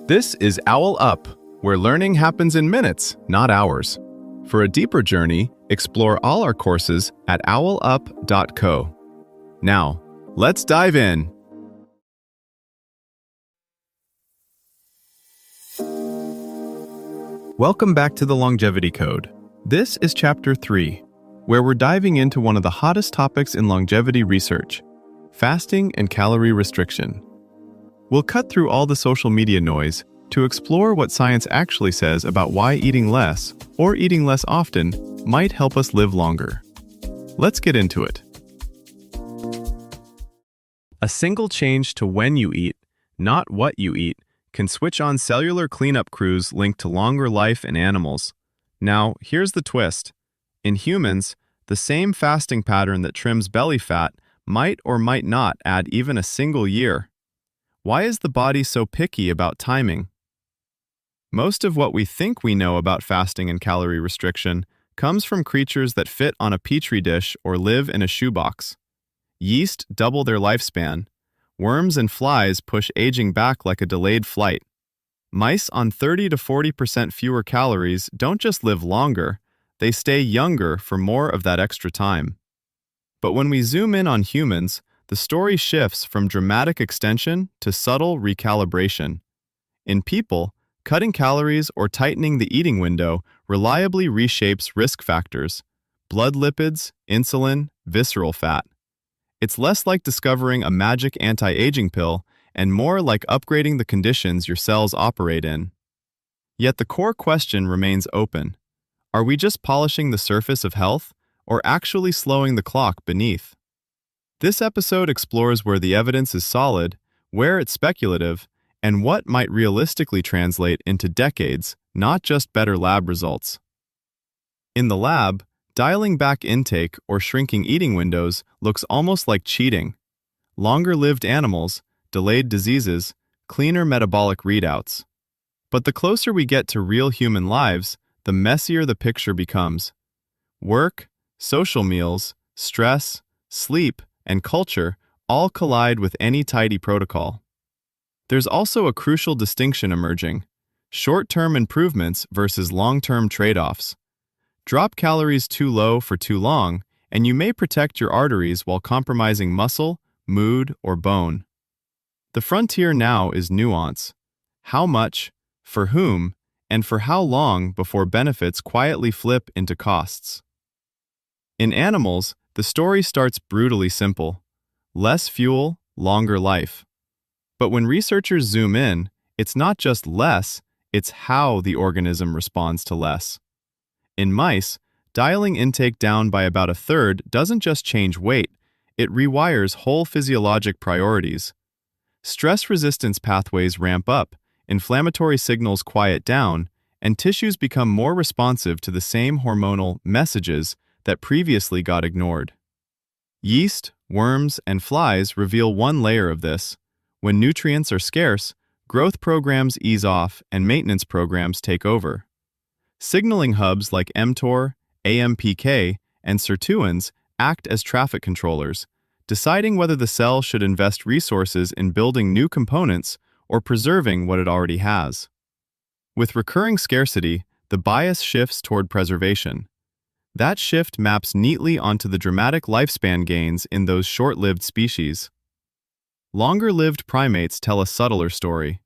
This is OwlUp, where learning happens in minutes, not hours. For a deeper journey, explore all our courses at owlup.co. Now, let's dive in. Welcome back to the Longevity Code. This is Chapter 3, where we're diving into one of the hottest topics in longevity research, fasting and calorie restriction. We'll cut through all the social media noise to explore what science actually says about why eating less, or eating less often, might help us live longer. Let's get into it. A single change to when you eat, not what you eat, can switch on cellular cleanup crews linked to longer life in animals. Now, here's the twist. In humans, the same fasting pattern that trims belly fat might or might not add even a single year. Why is the body so picky about timing? Most of what we think we know about fasting and calorie restriction comes from creatures that fit on a petri dish or live in a shoebox. Yeast double their lifespan. Worms and flies push aging back like a delayed flight. Mice on 30 to 40% fewer calories don't just live longer, they stay younger for more of that extra time. But when we zoom in on humans, the story shifts from dramatic extension to subtle recalibration. In people, cutting calories or tightening the eating window reliably reshapes risk factors: blood lipids, insulin, visceral fat. It's less like discovering a magic anti-aging pill and more like upgrading the conditions your cells operate in. Yet the core question remains open. Are we just polishing the surface of health, or actually slowing the clock beneath? This episode explores where the evidence is solid, where it's speculative, and what might realistically translate into decades, not just better lab results. In the lab, dialing back intake or shrinking eating windows looks almost like cheating. Longer-lived animals, delayed diseases, cleaner metabolic readouts. But the closer we get to real human lives, the messier the picture becomes. Work, social meals, stress, sleep, and culture all collide with any tidy protocol. There's also a crucial distinction emerging: short-term improvements versus long-term trade-offs. Drop calories too low for too long, and you may protect your arteries while compromising muscle, mood, or bone. The frontier now is nuance. How much, for whom, and for how long before benefits quietly flip into costs? In animals, the story starts brutally simple: less fuel, longer life. But when researchers zoom in, it's not just less, it's how the organism responds to less. In mice, dialing intake down by about a third doesn't just change weight, it rewires whole physiologic priorities. Stress resistance pathways ramp up, inflammatory signals quiet down, and tissues become more responsive to the same hormonal messages that previously got ignored. Yeast, worms, and flies reveal one layer of this. When nutrients are scarce, growth programs ease off and maintenance programs take over. Signaling hubs like mTOR, AMPK, and sirtuins act as traffic controllers, deciding whether the cell should invest resources in building new components or preserving what it already has. With recurring scarcity, the bias shifts toward preservation. That shift maps neatly onto the dramatic lifespan gains in those short-lived species. Longer-lived primates tell a subtler story.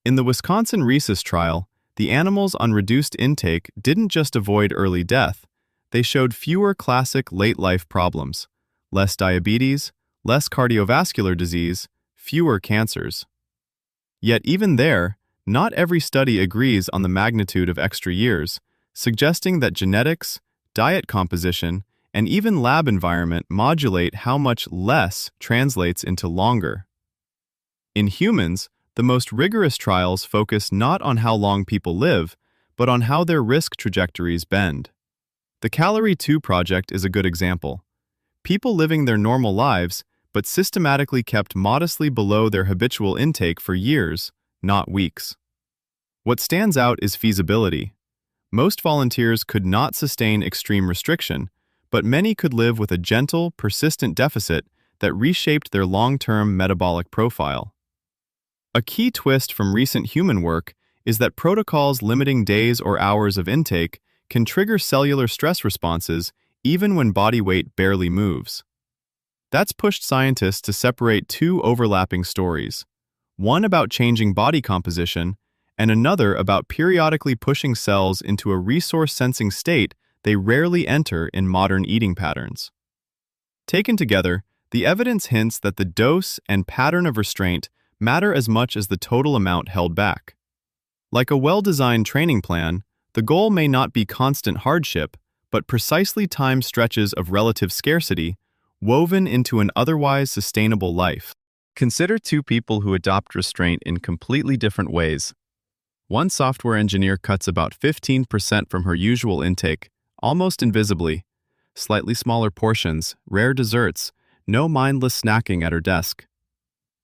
In the Wisconsin rhesus trial, the animals on reduced intake didn't just avoid early death, they showed fewer classic late-life problems: less diabetes, less cardiovascular disease, fewer cancers. Yet even there, not every study agrees on the magnitude of extra years, suggesting that genetics, diet composition, and even lab environment modulate how much less translates into longer. In humans, the most rigorous trials focus not on how long people live, but on how their risk trajectories bend. The Calorie 2 project is a good example. People living their normal lives, but systematically kept modestly below their habitual intake for years, not weeks. What stands out is feasibility. Most volunteers could not sustain extreme restriction, but many could live with a gentle, persistent deficit that reshaped their long-term metabolic profile. A key twist from recent human work is that protocols limiting days or hours of intake can trigger cellular stress responses even when body weight barely moves. That's pushed scientists to separate two overlapping stories, one about changing body composition and another about periodically pushing cells into a resource-sensing state they rarely enter in modern eating patterns. Taken together, the evidence hints that the dose and pattern of restraint matter as much as the total amount held back. Like a well-designed training plan, the goal may not be constant hardship, but precisely timed stretches of relative scarcity woven into an otherwise sustainable life. Consider two people who adopt restraint in completely different ways. One software engineer cuts about 15% from her usual intake, almost invisibly. Slightly smaller portions, rare desserts, no mindless snacking at her desk.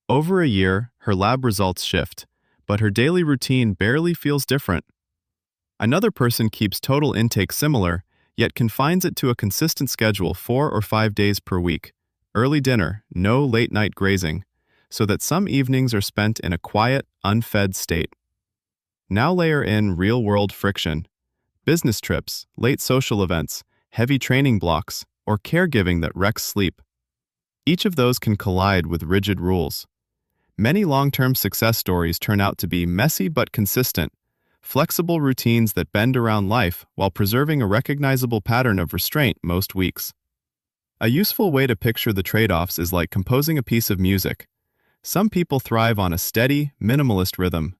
Over a year, her lab results shift, but her daily routine barely feels different. Another person keeps total intake similar, yet confines it to a consistent schedule 4 or 5 days per week. Early dinner, no late-night grazing, so that some evenings are spent in a quiet, unfed state. Now layer in real-world friction. Business trips, late social events, heavy training blocks, or caregiving that wrecks sleep. Each of those can collide with rigid rules. Many long-term success stories turn out to be messy but consistent, flexible routines that bend around life while preserving a recognizable pattern of restraint most weeks. A useful way to picture the trade-offs is like composing a piece of music. Some people thrive on a steady, minimalist rhythm.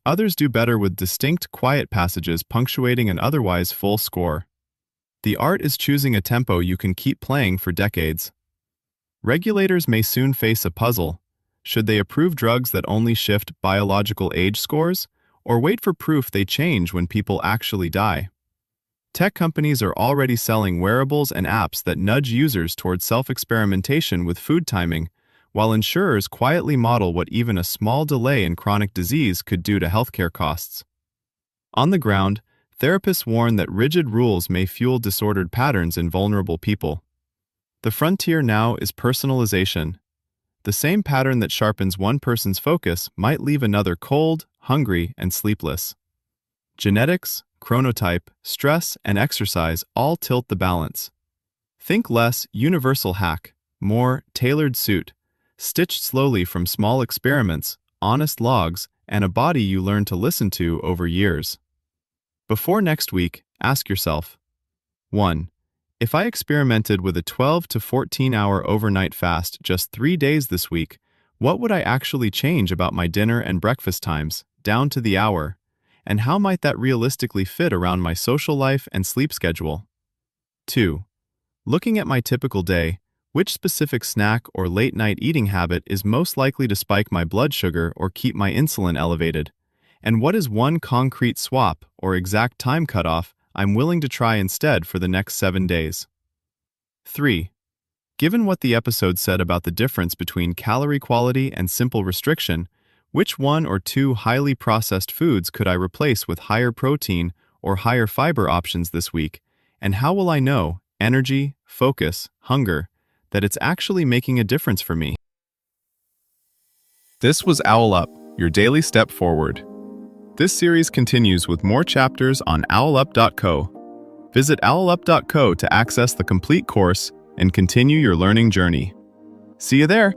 Others do better with distinct, quiet passages punctuating an otherwise full score. The art is choosing a tempo you can keep playing for decades. Regulators may soon face a puzzle. Should they approve drugs that only shift biological age scores, or wait for proof they change when people actually die? Tech companies are already selling wearables and apps that nudge users towards self-experimentation with food timing, while insurers quietly model what even a small delay in chronic disease could do to healthcare costs. On the ground, therapists warn that rigid rules may fuel disordered patterns in vulnerable people. The frontier now is personalization. The same pattern that sharpens one person's focus might leave another cold, hungry, and sleepless. Genetics, chronotype, stress, and exercise all tilt the balance. Think less universal hack, more tailored suit, stitched slowly from small experiments, honest logs, and a body you learn to listen to over years. Before next week, ask yourself, 1. If I experimented with a 12 to 14-hour overnight fast just 3 days this week, what would I actually change about my dinner and breakfast times, down to the hour? And how might that realistically fit around my social life and sleep schedule? 2. Looking at my typical day, which specific snack or late-night eating habit is most likely to spike my blood sugar or keep my insulin elevated? And what is one concrete swap or exact time cutoff I'm willing to try instead for the next 7 days? 3. Given what the episode said about the difference between calorie quality and simple restriction, which one or two highly processed foods could I replace with higher protein or higher fiber options this week? And how will I know, energy, focus, hunger, that it's actually making a difference for me? This was OwlUp, your daily step forward. This series continues with more chapters on OwlUp.co. Visit OwlUp.co to access the complete course and continue your learning journey. See you there!